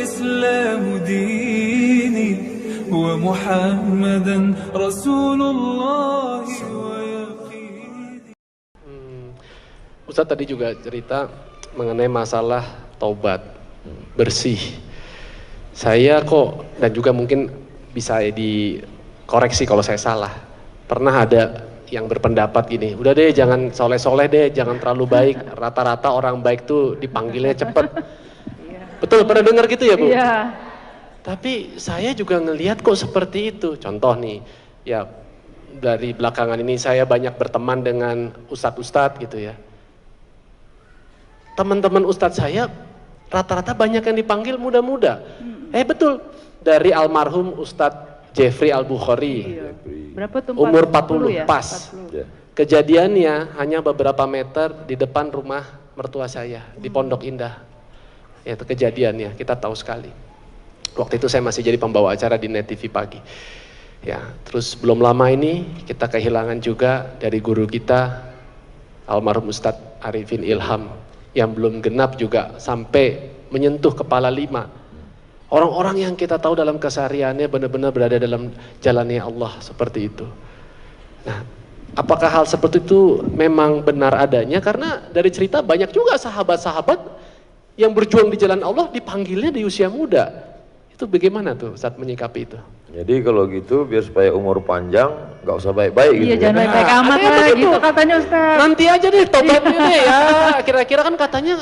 والإسلام ديني ومحمدا رسول الله ويقيني. Ustaz tadi juga cerita mengenai masalah taubat, bersih. Saya kok, dan juga mungkin bisa dikoreksi kalau saya salah, pernah ada yang berpendapat gini, udah deh jangan soleh-soleh deh, jangan terlalu baik, rata-rata orang baik tuh dipanggilnya cepet. Betul, pernah dengar gitu ya Bu? Iya. Tapi saya juga ngelihat kok seperti itu. Contoh nih, ya dari belakangan ini saya banyak berteman dengan ustadz-ustadz gitu ya. Teman-teman ustadz saya rata-rata banyak yang dipanggil muda-muda. Betul, dari almarhum Ustadz Jeffrey Al-Bukhari. Iya. Berapa tuh? Umur 40 ya? pas. 40. Kejadiannya hanya beberapa meter di depan rumah mertua saya di Pondok Indah. Ya, itu kejadiannya, kita tahu sekali. Waktu itu saya masih jadi pembawa acara di Net TV Pagi. Ya, terus belum lama ini kita kehilangan juga dari guru kita almarhum Ustadz Arifin Ilham yang belum genap juga sampai menyentuh kepala 5. Orang-orang yang kita tahu dalam kesehariannya benar-benar berada dalam jalannya Allah seperti itu. Nah, apakah hal seperti itu memang benar adanya? Karena dari cerita banyak juga sahabat-sahabat yang berjuang di jalan Allah dipanggilnya di usia muda. Itu bagaimana tuh saat menyikapi itu? Jadi kalau gitu biar supaya umur panjang nggak usah baik-baik gitu. Iya, jangan baik-baik amat lah gitu katanya Ustaz. Nanti aja deh tobatnya deh ya. Kira-kira kan katanya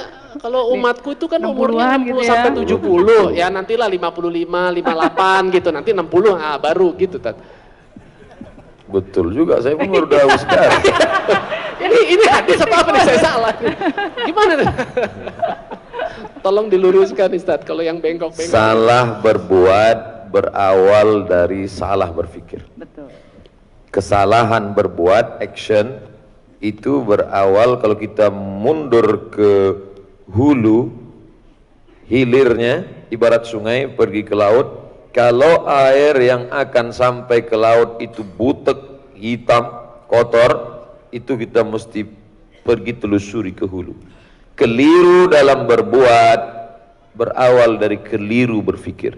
kalau umatku itu kan umurnya 60 gitu ya. sampai 70. Ya nantilah 55, 58 gitu. Nanti 60 baru gitu Tat. Betul juga, saya pun baru tahu sekarang. ini hadis apa nih saya salah? Gimana nih? Tolong diluruskan Ustaz kalau yang bengkok-bengkok. Salah berbuat berawal dari salah berpikir. Betul. Kesalahan berbuat, action, itu berawal kalau kita mundur ke hulu, hilirnya, ibarat sungai pergi ke laut. Kalau air yang akan sampai ke laut itu butek, hitam, kotor, itu kita mesti pergi telusuri ke hulu. Keliru dalam berbuat berawal dari keliru berpikir.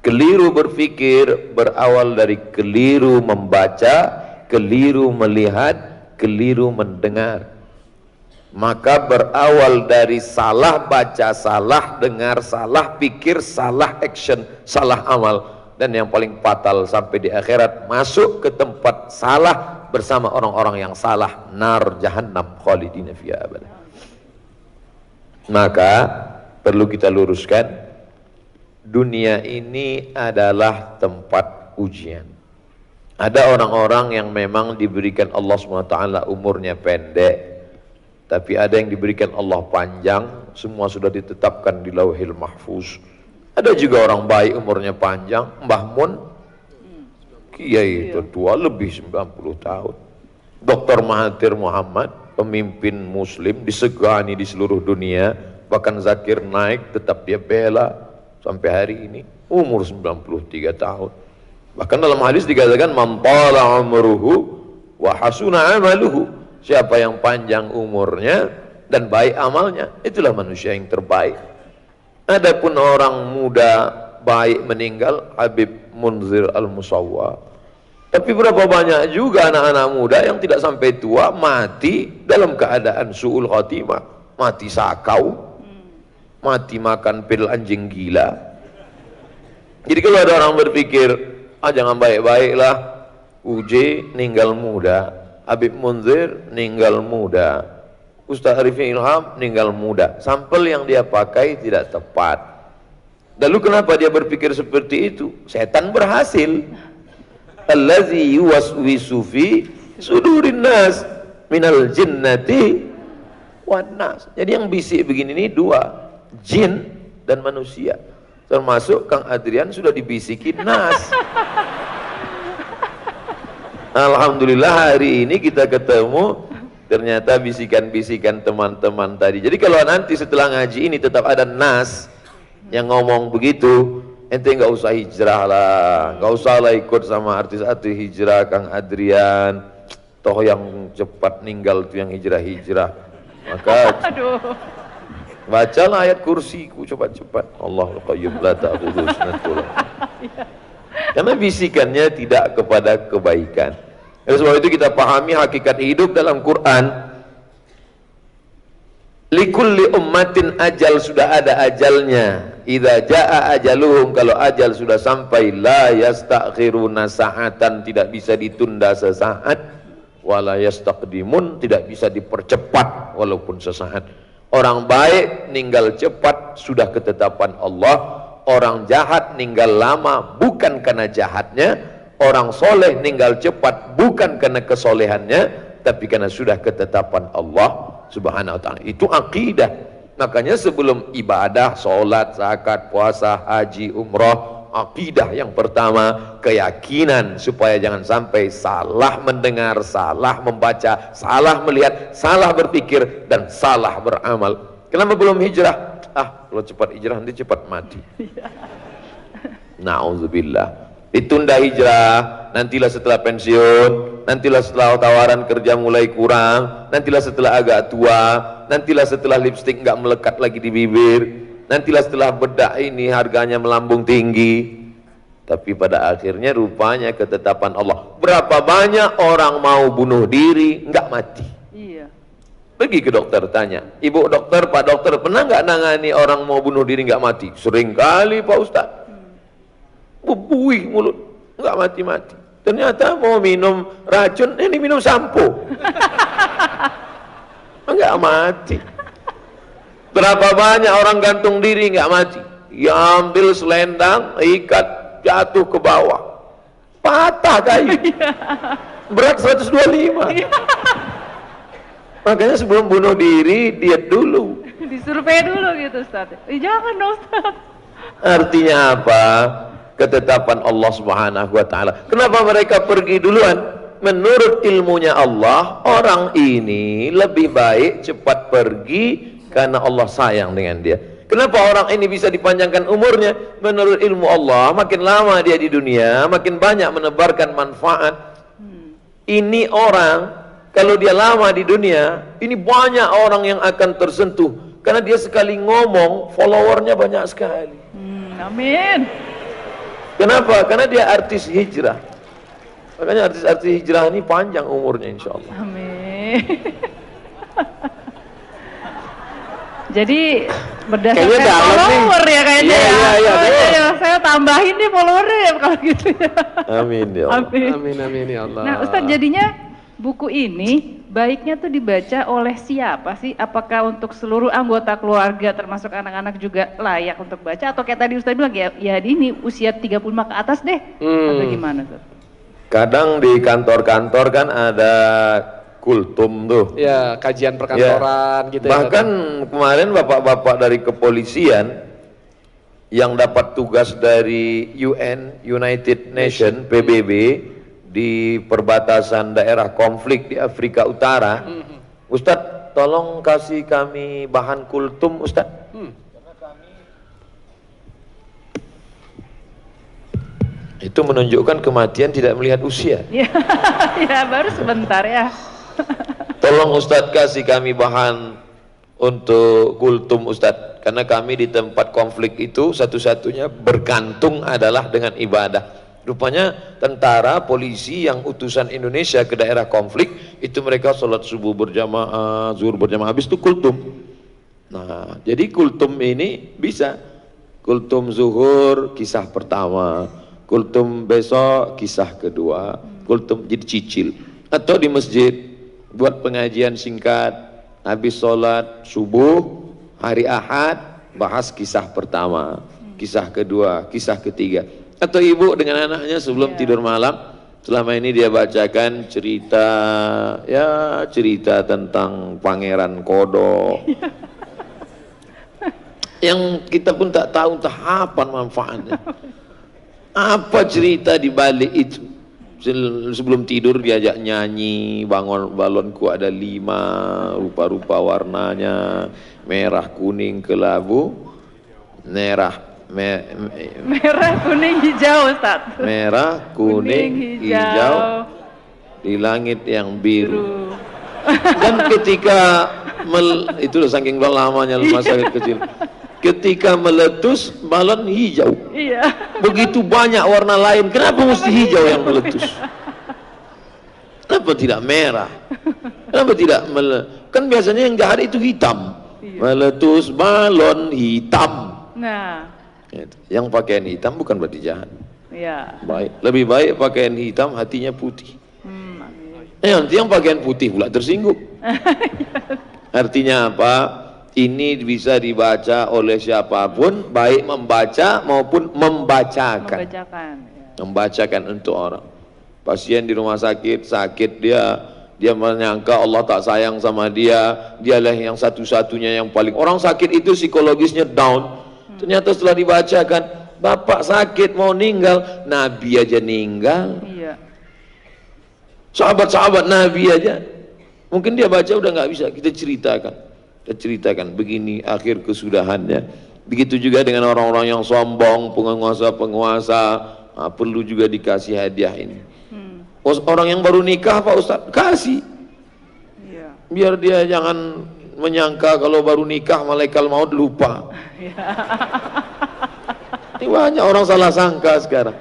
Keliru berpikir berawal dari keliru membaca, keliru melihat, keliru mendengar. Maka berawal dari salah baca, salah dengar, salah pikir, salah action, salah amal. Dan yang paling fatal sampai di akhirat, masuk ke tempat salah bersama orang-orang yang salah, nar jahannam khalidina fiha abada. Maka perlu kita luruskan, dunia ini adalah tempat ujian. Ada orang-orang yang memang diberikan Allah SWT umurnya pendek, tapi ada yang diberikan Allah panjang, semua sudah ditetapkan di Lauhil Mahfuz. Ada juga orang baik umurnya panjang, Mbah Mun, kiai tertua lebih 90 tahun. Dr. Mahathir Muhammad, pemimpin muslim disegani di seluruh dunia, bahkan Zakir Naik tetap dia bela sampai hari ini, umur 93 tahun. Bahkan dalam hadis dikatakan man tala umruhu wa hasuna amaluhu, siapa yang panjang umurnya dan baik amalnya, itulah manusia yang terbaik. Adapun orang muda baik meninggal, Habib Munzir Al-Musawwa. Tapi berapa banyak juga anak-anak muda yang tidak sampai tua mati dalam keadaan su'ul khatimah, mati sakau, mati makan pil anjing gila. Jadi kalau ada orang berpikir, jangan baik-baiklah, UJ ninggal muda, Habib Munzir ninggal muda, Ustaz Arifin Ilham ninggal muda, sampel yang dia pakai tidak tepat. Lalu kenapa dia berpikir seperti itu? Setan berhasil. Allazi yuwaswisu fi sudurin nas minal jinnati wan nas. Jadi yang bisik begini ini dua, jin dan manusia. Termasuk Kang Adrian sudah dibisikin nas. Alhamdulillah hari ini kita ketemu, ternyata bisikan-bisikan teman-teman tadi. Jadi kalau nanti setelah ngaji ini tetap ada nas yang ngomong begitu, ente nggak usah hijrah lah, nggak usah lah ikut sama artis-artis hijrah Kang Adrian, toh yang cepat ninggal tuh yang hijrah-hijrah. Maka Bacalah ayat kursiku cepat-cepat. Allahul qayyum la ta'khudhuhu sinatun. Karena bisikannya tidak kepada kebaikan. Oleh sebab itu kita pahami hakikat hidup dalam Quran. Likulli ummatin ajal, sudah ada ajalnya. Idza jaa ajaluhum, kalau ajal sudah sampai, la yastakhiruna sa'atan, tidak bisa ditunda sesaat, wala yastaqdimun, tidak bisa dipercepat walaupun sesaat. Orang baik ninggal cepat sudah ketetapan Allah. Orang jahat ninggal lama bukan karena jahatnya. Orang soleh ninggal cepat bukan karena kesolehannya, tapi karena sudah ketetapan Allah Subhanahu wa ta'ala. Itu akidah. Makanya sebelum ibadah, sholat, zakat, puasa, haji, umrah, akidah yang pertama, keyakinan, supaya jangan sampai salah mendengar, salah membaca, salah melihat, salah berpikir, dan salah beramal. Kenapa belum hijrah? Kalau cepat hijrah nanti cepat mati. Na'udzubillah. Ditunda hijrah, nantilah setelah pensiun, nantilah setelah tawaran kerja mulai kurang, nantilah setelah agak tua, nantilah setelah lipstik nggak melekat lagi di bibir, nantilah setelah bedak ini harganya melambung tinggi. Tapi pada akhirnya rupanya ketetapan Allah. Berapa banyak orang mau bunuh diri nggak mati? Iya. Pergi ke dokter tanya, ibu dokter, pak dokter, pernah nggak nangani orang mau bunuh diri nggak mati? Sering kali pak ustadz. Buih mulut, nggak mati-mati. Ternyata mau minum racun, ini minum sampo, nggak mati. Berapa banyak orang gantung diri nggak mati? Ya ambil selendang, ikat, jatuh ke bawah, patah kayu, berat 125. Makanya sebelum bunuh diri, diet dulu. Disurvei dulu gitu Ustaz. Jangan dong Ustaz. Artinya apa? Ketetapan Allah Subhanahu wa ta'ala. Kenapa mereka pergi duluan? Menurut ilmunya Allah, orang ini lebih baik cepat pergi karena Allah sayang dengan dia. Kenapa orang ini bisa dipanjangkan umurnya? Menurut ilmu Allah, makin lama dia di dunia, makin banyak menebarkan manfaat. Ini orang, kalau dia lama di dunia, ini banyak orang yang akan tersentuh. Karena dia sekali ngomong, followernya banyak sekali. Amin. Kenapa? Karena dia artis hijrah. Makanya artis-artis hijrah ini panjang umurnya insya Allah. Amin. Jadi berdasarkan follower ya kayaknya ya. Saya tambahin nih followernya ya kalau gitu ya. Amin ya Allah. Amin ya Allah. Nah Ustadz, jadinya buku ini baiknya tuh dibaca oleh siapa sih? Apakah untuk seluruh anggota keluarga termasuk anak-anak juga layak untuk baca? Atau kayak tadi Ustadz bilang ya ini usia 35 ke atas deh? Atau gimana tuh? Kadang di kantor-kantor kan ada kultum tuh. Ya, kajian perkantoran gitu ya. Bahkan kemarin bapak-bapak dari kepolisian yang dapat tugas dari United Nation, PBB, di perbatasan daerah konflik di Afrika Utara. Ustadz, tolong kasih kami bahan kultum Ustadz. Itu menunjukkan kematian tidak melihat usia. Ya baru sebentar ya. Tolong Ustadz kasih kami bahan untuk kultum Ustadz, karena kami di tempat konflik itu satu-satunya bergantung adalah dengan ibadah. Rupanya tentara, polisi yang utusan Indonesia ke daerah konflik itu mereka sholat subuh berjamaah, zuhur berjamaah, habis itu kultum. Nah, jadi kultum ini bisa kultum zuhur kisah pertama, kultum besok kisah kedua, kultum jadi cicil. Atau di masjid buat pengajian singkat, habis sholat subuh hari Ahad bahas kisah pertama, kisah kedua, kisah ketiga. Atau ibu dengan anaknya sebelum tidur malam, selama ini dia bacakan cerita, ya cerita tentang Pangeran Kodok, yang kita pun tak tahu entah apa manfaatnya, apa cerita di balik itu. Sebelum tidur diajak nyanyi, bangun balonku ada 5, rupa-rupa warnanya, merah, kuning, kelabu, merah, kuning, hijau Ustaz. Merah, kuning, hijau, di langit yang biru. Dan ketika Itu loh saking lamanya masa kecil. Ketika meletus balon hijau. Iya. Begitu banyak warna lain, kenapa mesti hijau yang meletus? Kenapa tidak merah? Kenapa tidak kan biasanya yang jahat itu hitam. Meletus balon hitam. Nah. Yang pakaian hitam bukan berarti jahat. Iya. Baik, lebih baik pakaian hitam hatinya putih. Nanti yang pakaian putih pula tersinggung. Artinya apa? Ini bisa dibaca oleh siapapun, baik membaca maupun membacakan. Membacakan untuk orang. Pasien di rumah sakit, dia menyangka Allah tak sayang sama dialah yang satu-satunya yang paling. Orang sakit itu psikologisnya down. Ternyata setelah dibacakan, bapak sakit mau meninggal, Nabi aja meninggal. Iya. Sahabat-sahabat Nabi aja. Mungkin dia baca udah nggak bisa, kita ceritakan begini akhir kesudahannya. Begitu juga dengan orang-orang yang sombong, penguasa-penguasa, perlu juga dikasih hadiah ini. Orang yang baru nikah Pak Ustadz, kasih. Biar dia jangan menyangka kalau baru nikah malaikat maut lupa. Ini banyak orang salah sangka sekarang.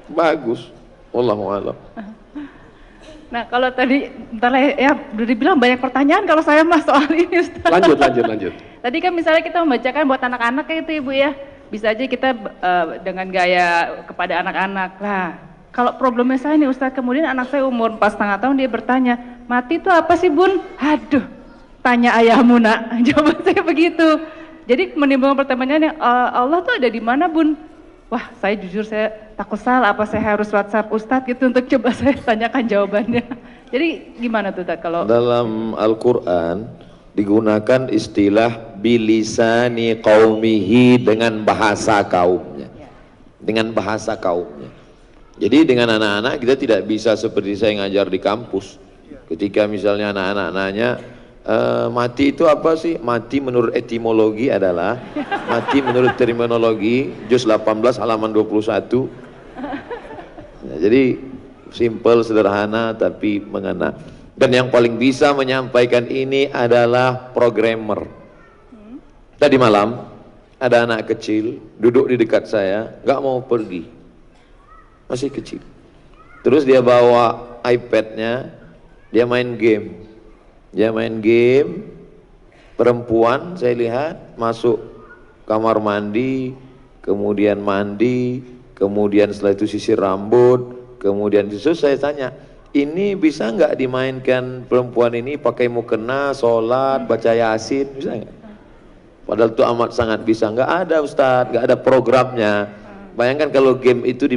Bagus. Wallahu a'lam. Nah kalau tadi, ya udah dibilang banyak pertanyaan kalau saya mas soal ini Ustaz. Lanjut. Tadi kan misalnya kita membacakan buat anak-anak kayak itu Ibu ya, bisa aja kita dengan gaya kepada anak-anak. Lah kalau problemnya saya nih Ustaz, kemudian anak saya umur 4,5 tahun dia bertanya, mati itu apa sih Bun? Aduh, tanya ayahmu nak. Jawaban saya begitu. Jadi menimbulkan pertanyaan, Allah tuh ada di mana Bun? Wah, saya jujur saya takut salah, apa saya harus WhatsApp Ustadz gitu untuk coba saya tanyakan jawabannya. Jadi gimana tuh Ustadz kalau dalam Al-Qur'an digunakan istilah bilisani qaumihi, dengan bahasa kaumnya. Dengan bahasa kaumnya. Jadi dengan anak-anak kita tidak bisa seperti saya ngajar di kampus. Ketika misalnya anak-anak nanya, mati itu apa sih? Mati menurut etimologi adalah mati menurut terminologi juz 18 halaman 21. Nah, jadi simple, sederhana tapi mengena. Dan yang paling bisa menyampaikan ini adalah programmer. Tadi malam ada anak kecil duduk di dekat saya, nggak mau pergi, masih kecil. Terus dia bawa iPad-nya, dia main game. Perempuan saya lihat masuk kamar mandi, kemudian mandi, kemudian setelah itu sisir rambut, kemudian itu saya tanya, ini bisa nggak dimainkan perempuan ini pakai mukena, sholat, baca yasin, bisa nggak? Padahal itu amat sangat bisa. Nggak ada Ustadz, nggak ada programnya. Bayangkan kalau game itu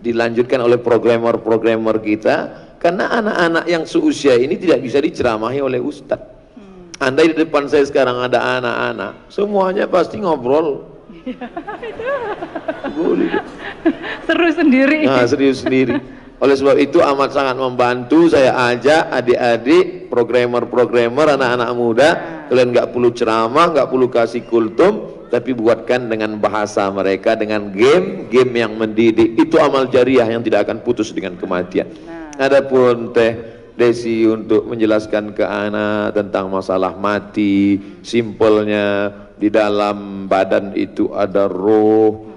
dilanjutkan oleh programmer kita. Karena anak-anak yang seusia ini tidak bisa diceramahi oleh Ustadz. Andai di depan saya sekarang ada anak-anak, semuanya pasti ngobrol. seru sendiri. Nah, serius sendiri. Oleh sebab itu amat sangat membantu saya ajak adik-adik, programmer, anak-anak muda, kalian nggak perlu ceramah, nggak perlu kasih kultum, tapi buatkan dengan bahasa mereka, dengan game yang mendidik. Itu amal jariah yang tidak akan putus dengan kematian. Adapun Teh Desi untuk menjelaskan ke anak tentang masalah mati, simpelnya di dalam badan itu ada ruh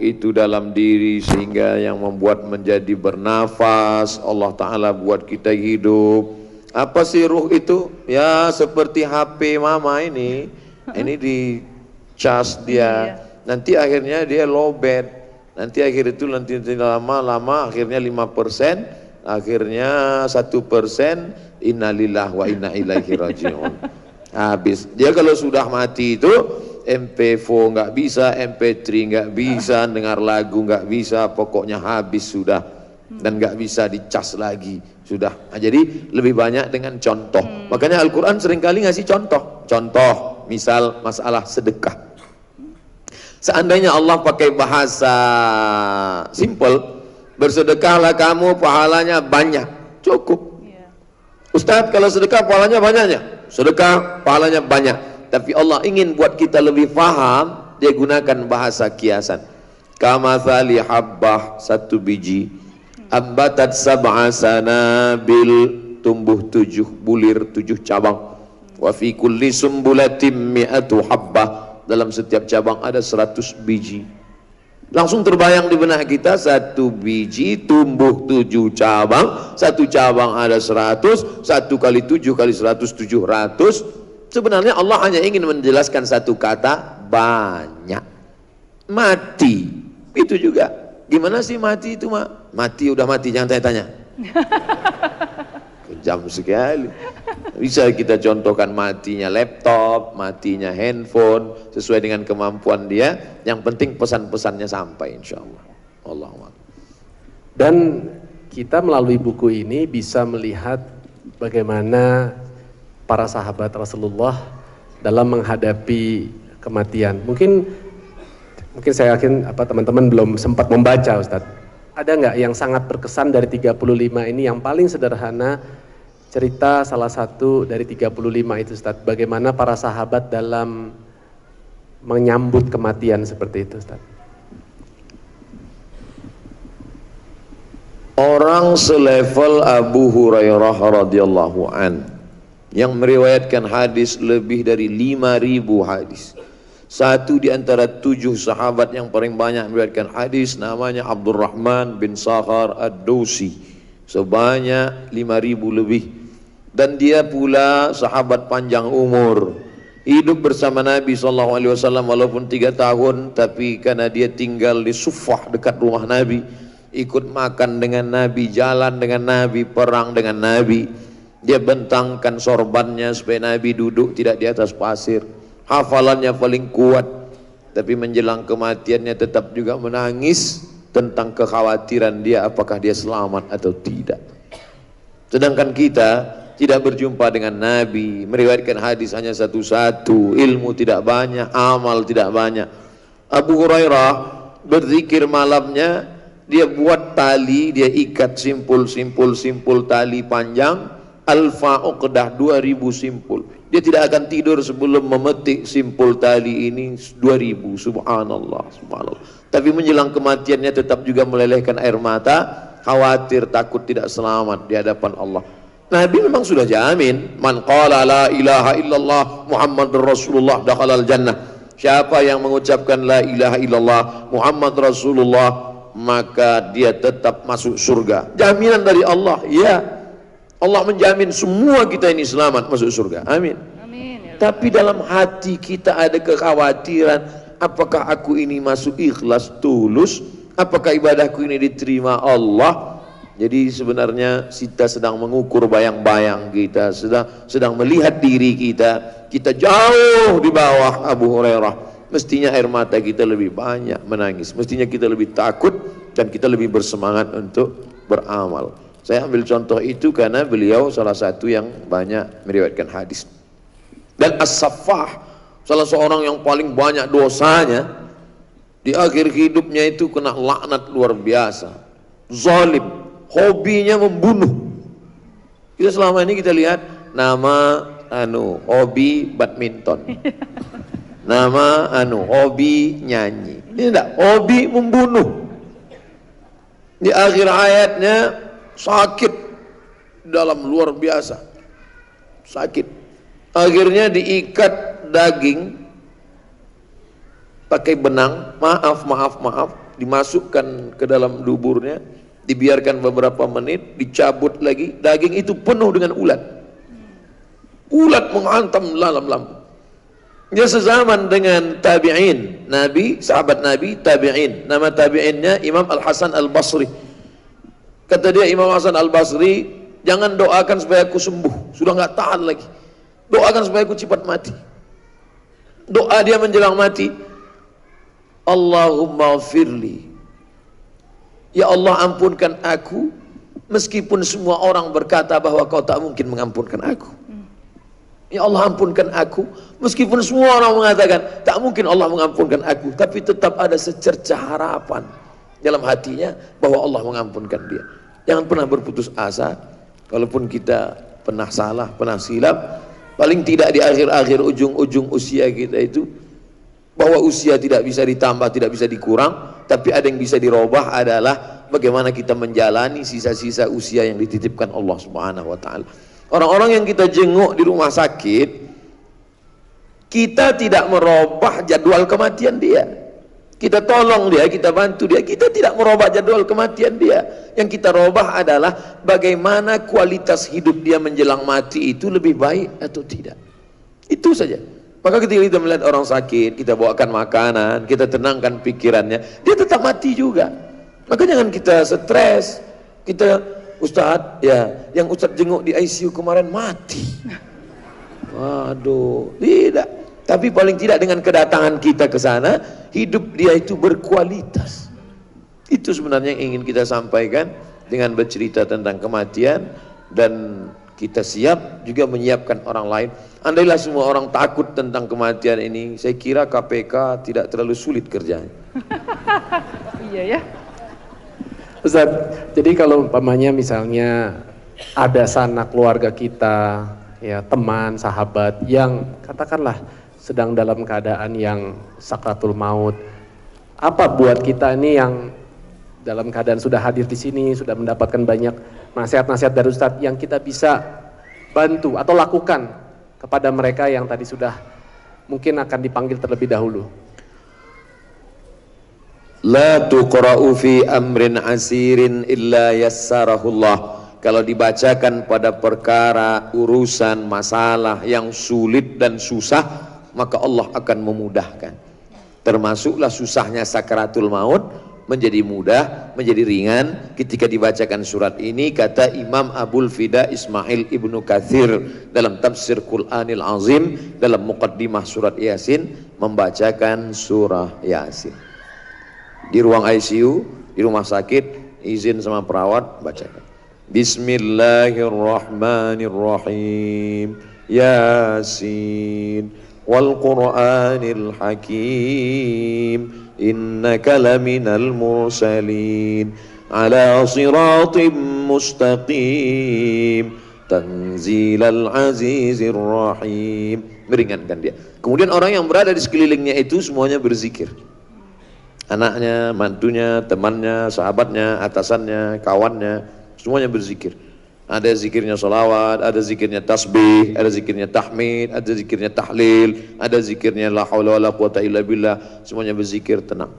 itu dalam diri sehingga yang membuat menjadi bernafas. Allah Ta'ala buat kita hidup. Apa sih ruh itu? Ya seperti HP mama ini di cas dia, nanti akhirnya dia lowbat, nanti lama-lama akhirnya 5%, akhirnya 1%, innalillah wa inna ilaihi raji'un. Habis. Dia kalau sudah mati itu MP4 nggak bisa, MP3 nggak bisa, dengar lagu nggak bisa, pokoknya habis sudah, dan nggak bisa dicas lagi sudah. Nah, jadi lebih banyak dengan contoh. Makanya Al-Quran seringkali ngasih contoh, misal masalah sedekah. Seandainya Allah pakai bahasa simple, bersedekahlah kamu pahalanya banyak, cukup. Ustadz kalau sedekah pahalanya banyaknya, sedekah pahalanya banyak. Tapi Allah ingin buat kita lebih paham, dia gunakan bahasa kiasan. Kamathali habbah, satu biji, ambatat sab'a sanabil, tumbuh 7 bulir, 7 cabang. Wa fi kulli sumbulatin mi'atu habbah, dalam setiap cabang ada 100 biji. Langsung terbayang di benak kita, 1 biji tumbuh 7 cabang, 1 cabang ada 100, 1 kali 7 kali 100, 700. Sebenarnya Allah hanya ingin menjelaskan satu kata, banyak. Mati, itu juga. Gimana sih mati itu, Mak? Mati udah mati, jangan tanya-tanya. Kejam sekali. Bisa kita contohkan matinya laptop, matinya handphone, sesuai dengan kemampuan dia. Yang penting pesan-pesannya sampai, insya Allah. Allahumma. Dan kita melalui buku ini bisa melihat bagaimana para sahabat Rasulullah dalam menghadapi kematian. Mungkin saya yakin teman-teman belum sempat membaca, Ustadz. Ada nggak yang sangat berkesan dari 35 ini, yang paling sederhana, cerita salah satu dari 35 itu, Ustadz, bagaimana para sahabat dalam menyambut kematian seperti itu, Ustadz? Orang selevel Abu Hurairah radhiyallahu an yang meriwayatkan hadis lebih dari 5.000 hadis. Satu di antara 7 sahabat yang paling banyak meriwayatkan hadis, namanya Abdurrahman bin Sakhar Ad-Dausi, sebanyak 5.000 lebih. Dan dia pula sahabat panjang umur, hidup bersama Nabi SAW walaupun 3 tahun, tapi karena dia tinggal di Suffah dekat rumah Nabi, ikut makan dengan Nabi, jalan dengan Nabi, perang dengan Nabi. Dia bentangkan sorbannya supaya Nabi duduk tidak di atas pasir. Hafalannya paling kuat, tapi menjelang kematiannya tetap juga menangis tentang kekhawatiran dia apakah dia selamat atau tidak. Sedangkan kita tidak berjumpa dengan Nabi, meriwayatkan hadis hanya satu-satu, ilmu tidak banyak, amal tidak banyak. Abu Hurairah berzikir malamnya, dia buat tali, dia ikat simpul tali panjang, alfa uqdah, 2.000 simpul. Dia tidak akan tidur sebelum memetik simpul tali ini 2.000. Subhanallah, subhanallah. Tapi menjelang kematiannya tetap juga melelehkan air mata, khawatir takut tidak selamat di hadapan Allah. Nabi memang sudah jamin, man qala la ilaha illallah Muhammadur Rasulullah dakhalal jannah. Siapa yang mengucapkan la ilaha illallah Muhammad Rasulullah, maka dia tetap masuk surga. Jaminan dari Allah, ya. Allah menjamin semua kita ini selamat masuk surga. Amin. Amin. Ya. Tapi dalam hati kita ada kekhawatiran, apakah aku ini masuk ikhlas tulus? Apakah ibadahku ini diterima Allah? Jadi sebenarnya kita sedang mengukur bayang-bayang kita, sedang melihat diri kita jauh di bawah Abu Hurairah. Mestinya air mata kita lebih banyak menangis, mestinya kita lebih takut dan kita lebih bersemangat untuk beramal. Saya ambil contoh itu karena beliau salah satu yang banyak meriwayatkan hadis. Dan As-Saffah, salah seorang yang paling banyak dosanya, di akhir hidupnya itu kena laknat luar biasa, zalim, hobinya membunuh. Kita selama ini kita lihat nama hobi badminton, nama hobi nyanyi. Ini enggak, hobi membunuh. Di akhir hayatnya sakit dalam luar biasa, sakit. Akhirnya diikat daging pakai benang, maaf, dimasukkan ke dalam duburnya, dibiarkan beberapa menit, dicabut lagi, daging itu penuh dengan ulat. Ulat menghantam dalam lambung. Dia sezaman dengan tabi'in, Nabi, sahabat Nabi, tabi'in. Nama tabi'innya Imam Al-Hasan Al-Basri. Kata dia, Imam Hasan Al-Basri, jangan doakan supaya aku sembuh, sudah nggak tahan lagi. Doakan supaya aku cepat mati. Doa dia menjelang mati, Allahumma firli, ya Allah ampunkan aku, meskipun semua orang berkata bahwa kau tak mungkin mengampunkan aku. Ya Allah ampunkan aku, meskipun semua orang mengatakan tak mungkin Allah mengampunkan aku, tapi tetap ada secercah harapan dalam hatinya bahwa Allah mengampunkan dia. Jangan pernah berputus asa, walaupun kita pernah salah, pernah silap, paling tidak di akhir-akhir ujung-ujung usia kita itu, bahwa usia tidak bisa ditambah, tidak bisa dikurang, tapi ada yang bisa dirubah adalah bagaimana kita menjalani sisa-sisa usia yang dititipkan Allah Subhanahu wa taala. Orang-orang yang kita jenguk di rumah sakit, Kita tidak merubah jadwal kematian dia. Kita tolong dia, kita bantu dia. Kita tidak merubah jadwal kematian dia. Yang kita rubah adalah bagaimana kualitas hidup dia menjelang mati itu lebih baik atau tidak. Itu saja. Maka ketika kita melihat orang sakit, kita bawakan makanan, kita tenangkan pikirannya, dia tetap mati juga. Maka jangan kita stres. Kita, Ustadz, ya, yang Ustadz jenguk di ICU kemarin mati. Waduh, tidak. Tapi paling tidak dengan kedatangan kita ke sana, hidup dia itu berkualitas. Itu sebenarnya yang ingin kita sampaikan dengan bercerita tentang kematian, dan kita siap juga menyiapkan orang lain. Andailah semua orang takut tentang kematian ini, saya kira KPK tidak terlalu sulit kerjanya. Iya ya. Ustaz, jadi kalau umpamanya misalnya ada sanak keluarga kita, ya teman, sahabat yang katakanlah sedang dalam keadaan yang sakratul maut, apa buat kita ini yang dalam keadaan sudah hadir di sini, sudah mendapatkan banyak nasihat-nasihat dari Ustadz yang kita bisa bantu atau lakukan kepada mereka yang tadi sudah mungkin akan dipanggil terlebih dahulu? La tuqra'u fi amrin asirin illa yassarahullah. Kalau dibacakan pada perkara, urusan, masalah yang sulit dan susah, maka Allah akan memudahkan. Termasuklah susahnya sakaratul maut menjadi mudah, menjadi ringan ketika dibacakan surat ini. Kata Imam Abul Fida Ismail Ibnu Katsir dalam tafsir Qur'anil Azim, dalam muqaddimah surat Yasin, membacakan surah Yasin. Di ruang ICU, di rumah sakit, izin sama perawat, bacakan. Bismillahirrahmanirrahim. Yasin wal Qur'anil Hakim. Innaka laminal mursalin ala siratim mustaqim tanzilal azizir rahim. Meringankan dia. Kemudian orang yang berada di sekelilingnya itu semuanya berzikir. Anaknya, mantunya, temannya, sahabatnya, atasannya, kawannya, semuanya berzikir. Ada zikirnya sholawat, ada zikirnya tasbih, ada zikirnya tahmid, ada zikirnya tahlil, ada zikirnya la haula wala quwata illa billah. Semuanya berzikir tenang.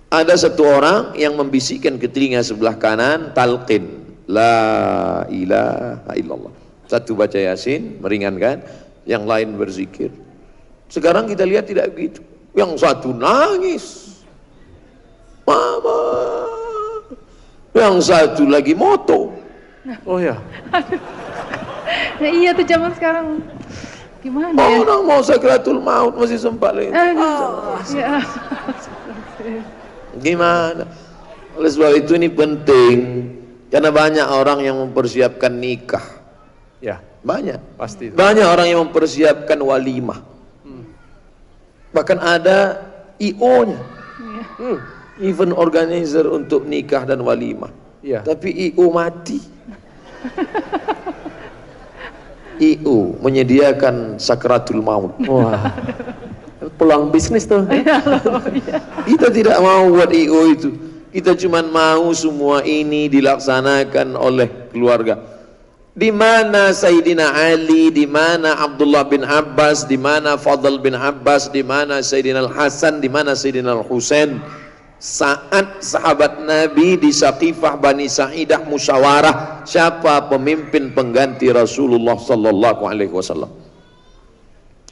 Ada satu orang yang membisikkan ke telinga sebelah kanan talqin, la ilaha illallah. Satu baca Yasin meringankan, yang lain berzikir. Sekarang kita lihat tidak begitu. Yang satu nangis, mama, yang satu lagi moto. Oh ya. Nah, iya tuh zaman sekarang. Gimana ya? Orang mau sakratul maut masih sempat lagi. Ya. Gimana? Oleh sebab itu ini penting, karena banyak orang yang mempersiapkan nikah. Ya, Banyak. pasti. Banyak orang yang mempersiapkan walimah. Bahkan ada IO-nya. Event organizer untuk nikah dan walimah. Iya. Tapi IO mati. IO menyediakan sakratul maut. Wah. Peluang bisnis tuh. Kita tidak mau buat IO itu. Kita cuma mau semua ini dilaksanakan oleh keluarga. Di mana Sayyidina Ali, di mana Abdullah bin Abbas, di mana Fadl bin Abbas, di mana Sayyidina Al-Hasan, di mana Sayyidina Al-Husain. Saat sahabat Nabi di Saqifah Bani Sa'idah musyawarah siapa pemimpin pengganti Rasulullah sallallahu alaihi wasallam.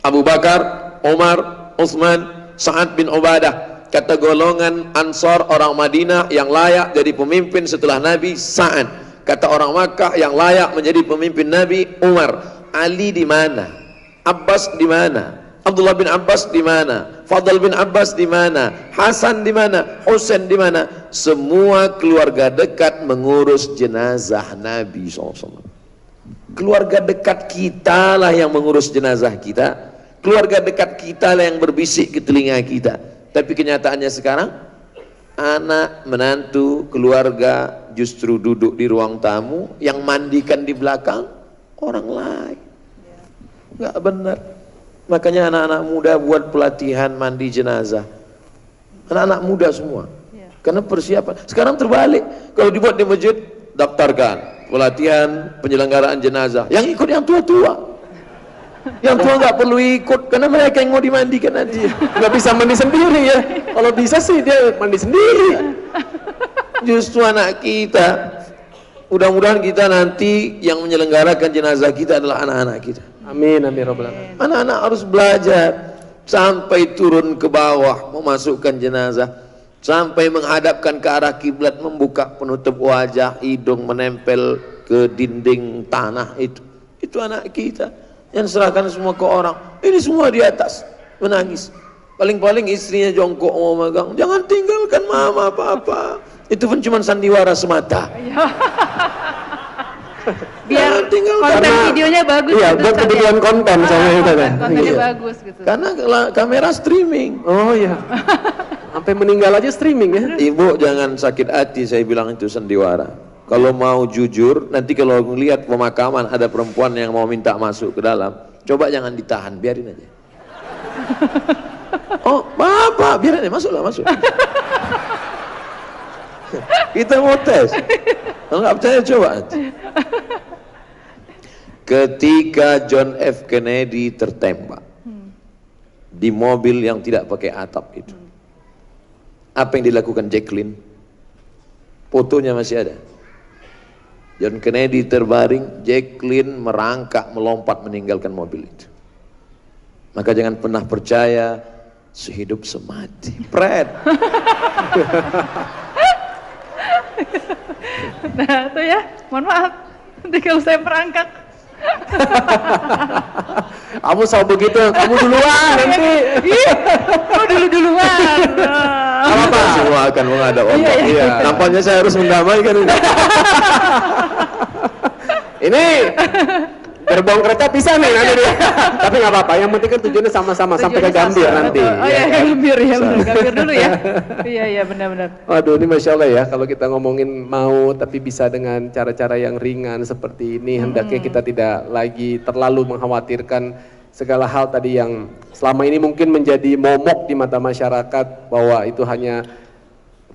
Abu Bakar, Umar, Utsman, Sa'ad bin Ubadah. Kata golongan Ansar orang Madinah yang layak jadi pemimpin setelah Nabi, Sa'ad. Kata orang Makkah yang layak menjadi pemimpin Nabi, Umar. Ali di mana? Abbas di mana? Abdullah bin Abbas di mana? Fadl bin Abbas di mana? Hasan di mana? Husain di mana? Semua keluarga dekat mengurus jenazah Nabi SAW. Keluarga dekat kita lah yang mengurus jenazah kita. Keluarga dekat kita lah yang berbisik ke telinga kita. Tapi kenyataannya sekarang, anak, menantu, keluarga justru duduk di ruang tamu, yang mandikan di belakang orang lain. Nggak benar. Makanya anak-anak muda buat pelatihan mandi jenazah. Anak-anak muda semua. Karena persiapan. Sekarang terbalik. Kalau dibuat di masjid, daftarkan pelatihan penyelenggaraan jenazah. Yang ikut yang tua-tua. Yang tua nggak perlu ikut karena mereka yang mau dimandikan nanti. Nggak bisa mandi sendiri ya. Kalau bisa sih dia mandi sendiri. Justru anak kita, mudah-mudahan kita nanti yang menyelenggarakan jenazah kita adalah anak-anak kita. Amin, amin robbal alamin. Anak-anak harus belajar sampai turun ke bawah memasukkan jenazah, sampai menghadapkan ke arah kiblat, membuka penutup wajah, hidung menempel ke dinding tanah itu anak kita yang serahkan semua ke orang. Ini semua di atas menangis, paling-paling istrinya jongkok mau megang, jangan tinggalkan mama papa. Itu pun cuma sandiwara semata. Biar konten Karena- videonya bagus Iya, gitu, buat Ustaz, ya. kebutuhan konten soalnya itu kan. Kontennya Iya. bagus gitu. Karena kamera streaming. Oh iya. Sampai meninggal aja streaming ya. Ibu jangan sakit hati, saya bilang itu sandiwara. Kalau mau jujur, nanti kalau melihat pemakaman ada perempuan yang mau minta masuk ke dalam, coba jangan ditahan, biarin aja. Oh, bapak, biarin aja, masuklah, masuk. Kita mau tes. Kalau nggak percaya coba. Ketika John F. Kennedy tertembak di mobil yang tidak pakai atap itu, apa yang dilakukan Jacqueline? Fotonya masih ada. John Kennedy terbaring, Jacqueline merangkak melompat meninggalkan mobil itu. Maka jangan pernah percaya sehidup semati. Fred. Nah itu ya, mohon maaf nanti kalau saya merangkak. Kamu selalu begitu, kamu duluan nanti. Duluan. Apa? Semua akan menghadap Allah. Iya. Nampaknya saya harus mendamaikan ini. Ini gerbong kereta pisah nih nanti dia. Tapi nggak apa-apa, yang penting kan tujuannya sama-sama sampai ke Gambir nanti. Oh iya, Gambir ya, benar. Gambir dulu ya. Iya, benar-benar. Waduh, ini Masya Allah ya, kalau kita ngomongin maut tapi bisa dengan cara-cara yang ringan seperti ini, hendaknya kita tidak lagi terlalu mengkhawatirkan segala hal tadi yang selama ini mungkin menjadi momok di mata masyarakat, bahwa itu hanya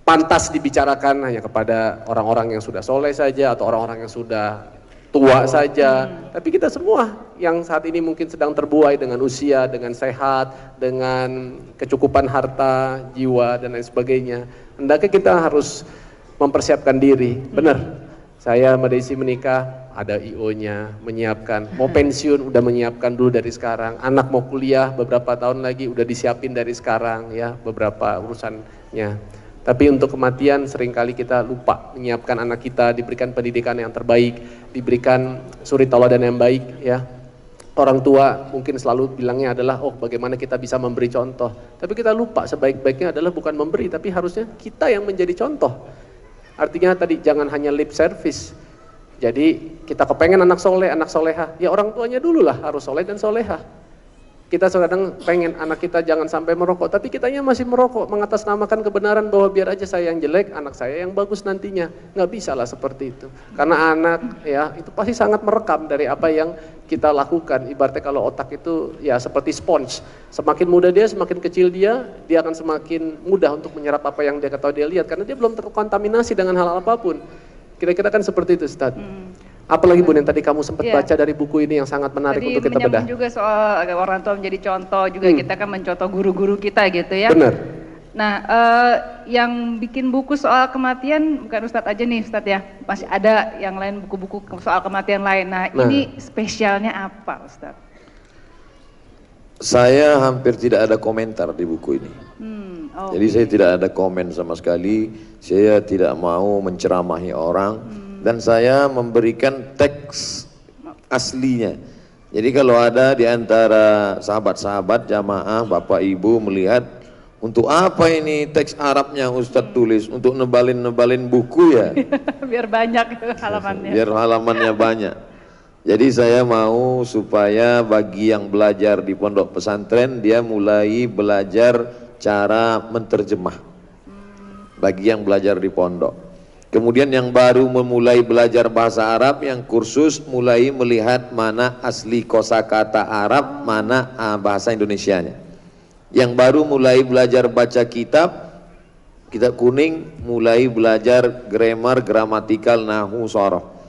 pantas dibicarakan hanya kepada orang-orang yang sudah soleh saja atau orang-orang yang sudah tua saja. Tapi kita semua yang saat ini mungkin sedang terbuai dengan usia, dengan sehat, dengan kecukupan harta, jiwa dan lain sebagainya, hendaknya kita harus mempersiapkan diri. Benar, saya sama Desi menikah, ada IO-nya, menyiapkan, mau pensiun udah menyiapkan dulu dari sekarang, anak mau kuliah beberapa tahun lagi udah disiapin dari sekarang ya, beberapa urusannya. Tapi untuk kematian seringkali kita lupa menyiapkan anak kita, diberikan pendidikan yang terbaik, diberikan suri tauladan yang baik ya. Orang tua mungkin selalu bilangnya adalah, oh bagaimana kita bisa memberi contoh. Tapi kita lupa sebaik-baiknya adalah bukan memberi, tapi harusnya kita yang menjadi contoh. Artinya tadi jangan hanya lip service. Jadi kita kepengen anak soleh, anak soleha, ya orang tuanya dulu lah harus soleh dan soleha. Kita kadang pengen anak kita jangan sampai merokok, tapi kitanya masih merokok, mengatasnamakan kebenaran bahwa biar aja saya yang jelek, anak saya yang bagus nantinya. Nggak bisa lah seperti itu. Karena anak ya itu pasti sangat merekam dari apa yang kita lakukan. Ibaratnya kalau otak itu ya seperti sponge. Semakin muda dia, semakin kecil dia akan semakin mudah untuk menyerap apa yang dia ketahui dia lihat. Karena dia belum terkontaminasi dengan hal apapun. Kira-kira kan seperti itu, Ustaz. Apalagi Bun yang tadi kamu sempat baca dari buku ini yang sangat menarik Tadi untuk kita bedah. juga soal orang tua menjadi contoh, juga kita kan mencontoh guru-guru kita gitu ya. Benar. Nah, yang bikin buku soal kematian bukan Ustadz aja nih Ustadz ya, masih ada yang lain buku-buku soal kematian lain. Nah, ini spesialnya apa Ustadz? Saya hampir tidak ada komentar di buku ini. Jadi saya tidak ada komen sama sekali, saya tidak mau menceramahi orang, dan saya memberikan teks aslinya. Jadi kalau ada di antara sahabat-sahabat jamaah, bapak ibu melihat, untuk apa ini teks Arabnya Ustadz tulis? Untuk nebalin buku ya? Biar banyak halamannya. Biar halamannya banyak. Jadi saya mau supaya bagi yang belajar di pondok pesantren, dia mulai belajar cara menterjemah. Bagi yang belajar di pondok. Kemudian yang baru memulai belajar bahasa Arab, yang kursus mulai melihat mana asli kosakata Arab, mana bahasa Indonesianya. Yang baru mulai belajar baca kitab kuning, mulai belajar grammar, gramatikal, nahu, soroh.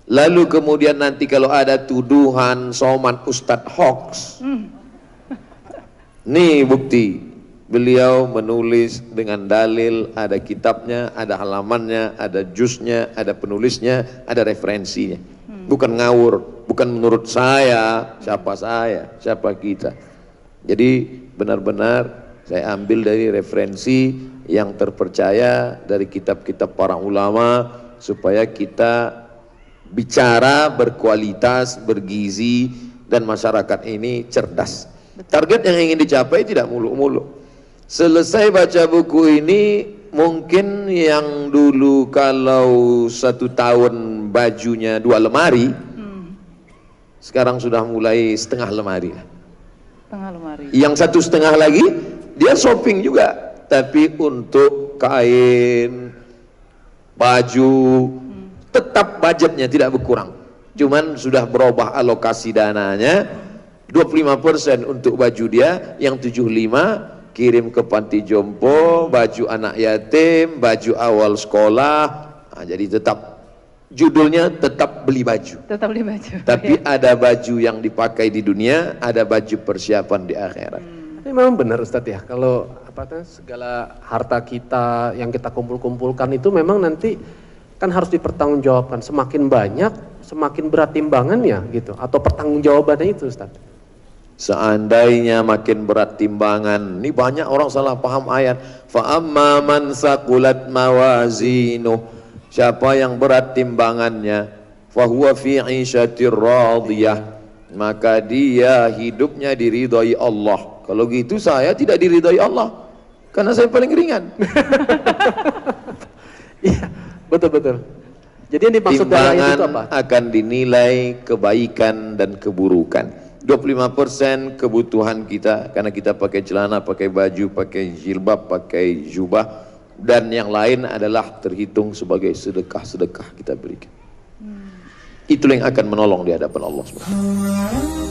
Lalu kemudian nanti kalau ada tuduhan Somad Ustadz hoax, nih bukti, beliau menulis dengan dalil, ada kitabnya, ada halamannya, ada jusnya, ada penulisnya, ada referensinya. Bukan ngawur, bukan menurut saya, siapa kita. Jadi benar-benar saya ambil dari referensi yang terpercaya dari kitab-kitab para ulama, supaya kita bicara berkualitas, bergizi, dan masyarakat ini cerdas. Target yang ingin dicapai tidak muluk-muluk. Selesai baca buku ini, mungkin yang dulu kalau 1 tahun bajunya 2 lemari, sekarang sudah mulai setengah lemari. Setengah lemari. Yang 1,5 lagi, dia shopping juga, tapi untuk kain, baju, tetap budgetnya tidak berkurang. Cuman sudah berubah alokasi dananya, 25% untuk baju dia, yang 75 kirim ke panti jompo, baju anak yatim, baju awal sekolah. Nah, jadi tetap judulnya tetap beli baju. Tetap beli baju. Tapi ada baju yang dipakai di dunia, ada baju persiapan di akhirat. Tapi memang benar Ustadz ya, kalau segala harta kita yang kita kumpul-kumpulkan itu memang nanti kan harus dipertanggungjawabkan. Semakin banyak, semakin berat timbangannya gitu, atau pertanggungjawabannya itu Ustadz. Seandainya makin berat timbangan, ini banyak orang salah paham ayat. Fa amma man saqulat mawazinuh, siapa yang berat timbangannya, fa huwa fi 'ishatir radiyah, maka dia hidupnya diridhai Allah. Kalau gitu saya tidak diridhai Allah, karena saya paling ringan. Iya, betul-betul. Jadi yang dimaksud dari ayat itu apa? Akan dinilai kebaikan dan keburukan. 25% kebutuhan kita, karena kita pakai celana, pakai baju, pakai jilbab, pakai jubah, dan yang lain adalah terhitung sebagai sedekah-sedekah kita berikan. Itulah yang akan menolong di hadapan Allah SWT.